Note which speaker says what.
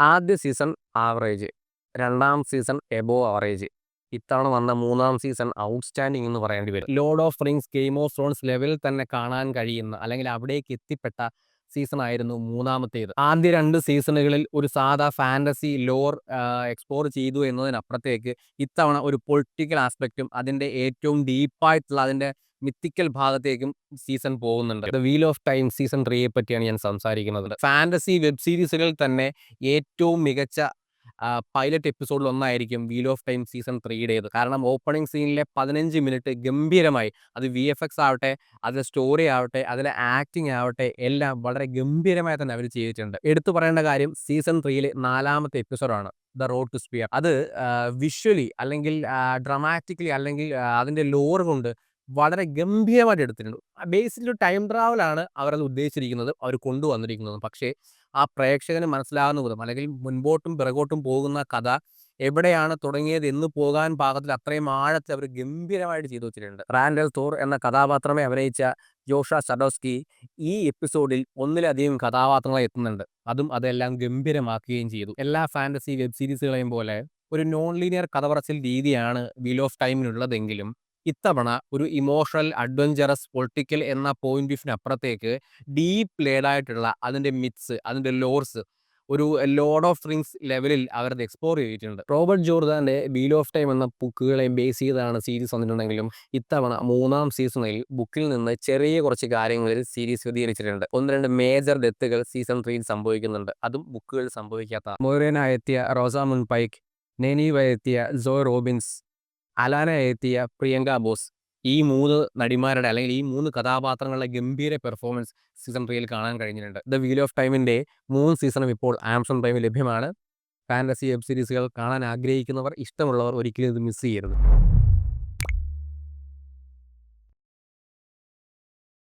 Speaker 1: ആദ്യ season average, രണ്ടാം season above average, ഇത്തവണ വന്ന മൂന്നാം സീസൺ ഔട്ട്സ്റ്റാൻഡിംഗ് എന്ന് പറയേണ്ടി വരും. Lord of rings, game of Thrones ലെവലിൽ തന്നെ കാണാൻ കഴിയുന്ന അല്ലെങ്കിൽ അവിടേക്ക് എത്തിപ്പെട്ട സീസൺ ആയിരുന്നു മൂന്നാമത്തേത്. ആദ്യ 2 സീസണുകളിൽ ഒരു സാധാ ഫാന്റസി ലോർ എക്സ്പ്ലോർ ചെയ്തു എന്നതിനപ്പുറത്തേക്ക് ഇത്തവണ ഒരു പൊളിറ്റിക്കൽ ആസ്പെക്റ്റും അതിന്റെ ഏറ്റവും ഡീപ്പായിട്ടുള്ള അതിന്റെ മിത്തിക്കൽ ഭാഗത്തേക്കും സീസൺ പോകുന്നുണ്ട്. The wheel of time season 3യെ പറ്റിയാണ് ഞാൻ സംസാരിക്കുന്നത്. ഫാന്റസി വെബ് സീരീസുകളിൽ തന്നെ ഏറ്റവും മികച്ച പൈലറ്റ് എപ്പിസോഡിൽ ഒന്നായിരിക്കും വീൽ ഓഫ് ടൈം സീസൺ 3യുടേത്. കാരണം ഓപ്പണിംഗ് സീനിലെ 15 മിനിറ്റ് ഗംഭീരമായി, അത് VFX ആവട്ടെ, അതിലെ സ്റ്റോറി ആവട്ടെ, അതിലെ ആക്ടിങ് ആവട്ടെ, എല്ലാം വളരെ ഗംഭീരമായി തന്നെ അവർ ചെയ്തിട്ടുണ്ട്. എടുത്തു പറയേണ്ട കാര്യം സീസൺ 3യിലെ 4ാമത്തെ എപ്പിസോഡാണ് ദ റോഡ് ടു സ്പിയർ. അത് വിഷ്വലി അല്ലെങ്കിൽ ഡ്രമാറ്റിക്കലി അല്ലെങ്കിൽ അതിന്റെ ലോർ കൊണ്ട് വളരെ ഗംഭീരമായിട്ട് എടുത്തിട്ടുണ്ട്. ബേസിക്കലി ഒരു ടൈം ട്രാവലാണ് അവരത് ഉദ്ദേശിച്ചിരിക്കുന്നത്, അവർ കൊണ്ടുവന്നിരിക്കുന്നത്. പക്ഷേ ആ പ്രേക്ഷകന് മനസ്സിലാകുന്ന വിധം അല്ലെങ്കിൽ മുൻപോട്ടും പിറകോട്ടും പോകുന്ന കഥ എവിടെയാണ് തുടങ്ങിയത് എന്ന് പോകാൻ പാകത്തിൽ അത്രയും ആഴത്തിൽ അവർ ഗംഭീരമായിട്ട് ചെയ്തു വെച്ചിട്ടുണ്ട്. റാൻഡൽ തോർ എന്ന കഥാപാത്രമെ അഭിനയിച്ച ജോഷ സഡോസ്കി ഈ എപ്പിസോഡിൽ ഒന്നിലധികം കഥാപാത്രങ്ങളെ എത്തുന്നുണ്ട്. അതെല്ലാം ഗംഭീരമാക്കുകയും ചെയ്തു. എല്ലാ ഫാന്റസി വെബ് സീരീസുകളെയും പോലെ ഒരു നോൺ ലീനിയർ കഥ പറച്ചിൽ രീതിയാണ് വീൽ ഓഫ് ടൈമിനുള്ളതെങ്കിലും ഇത്തവണ ഒരു ഇമോഷണൽ, അഡ്വഞ്ചറസ്, പൊളിറ്റിക്കൽ എന്ന പോയിന്റ് ഓഫ് അപ്പുറത്തേക്ക് ഡീപ്പ് ലേഡായിട്ടുള്ള അതിന്റെ മിത്സ്, അതിന്റെ ലോർസ് ഒരു ലോർഡ് ഓഫ് റിങ്സ് ലെവലിൽ അവരത് എക്സ്പ്ലോർ ചെയ്തിട്ടുണ്ട്. റോബർട്ട് ജോർദാന്റെ വീൽ ഓഫ് ടൈം എന്ന ബുക്കുകളെ ബേസ് ചെയ്താണ് സീരീസ് വന്നിട്ടുണ്ടെങ്കിലും ഇത്തവണ 3ാം സീസണിൽ ബുക്കിൽ നിന്ന് ചെറിയ കുറച്ച് കാര്യങ്ങളിൽ സീരീസ് വ്യതിചലിച്ചിട്ടുണ്ട്. 1-2 മേജർ ഡെത്തുകൾ സീസൺ 3യിൽ സംഭവിക്കുന്നുണ്ട്. അതും ബുക്കുകളിൽ സംഭവിക്കാത്ത. മൊറേന എത്തിയ റോസാമുണ്ട് പൈക്ക്, നെനീവ എത്തിയ സോയ് റോബിൻസ്, അലാന എത്തിയ പ്രിയങ്ക ബോസ്, ഈ 3 നടിമാരുടെ അല്ലെങ്കിൽ ഈ 3 കഥാപാത്രങ്ങളുടെ ഗംഭീര പെർഫോമൻസ് സീസൺ 3യിൽ കാണാൻ കഴിഞ്ഞിട്ടുണ്ട്. ദ വീൽ ഓഫ് ടൈമിന്റെ 3 സീസണും ഇപ്പോൾ ആമസോൺ പ്രൈമിൽ ലഭ്യമാണ്. ഫാന്റസി വെബ് സീരീസുകൾ കാണാൻ ആഗ്രഹിക്കുന്നവർ, ഇഷ്ടമുള്ളവർ ഒരിക്കലും ഇത് മിസ് ചെയ്യരുത്.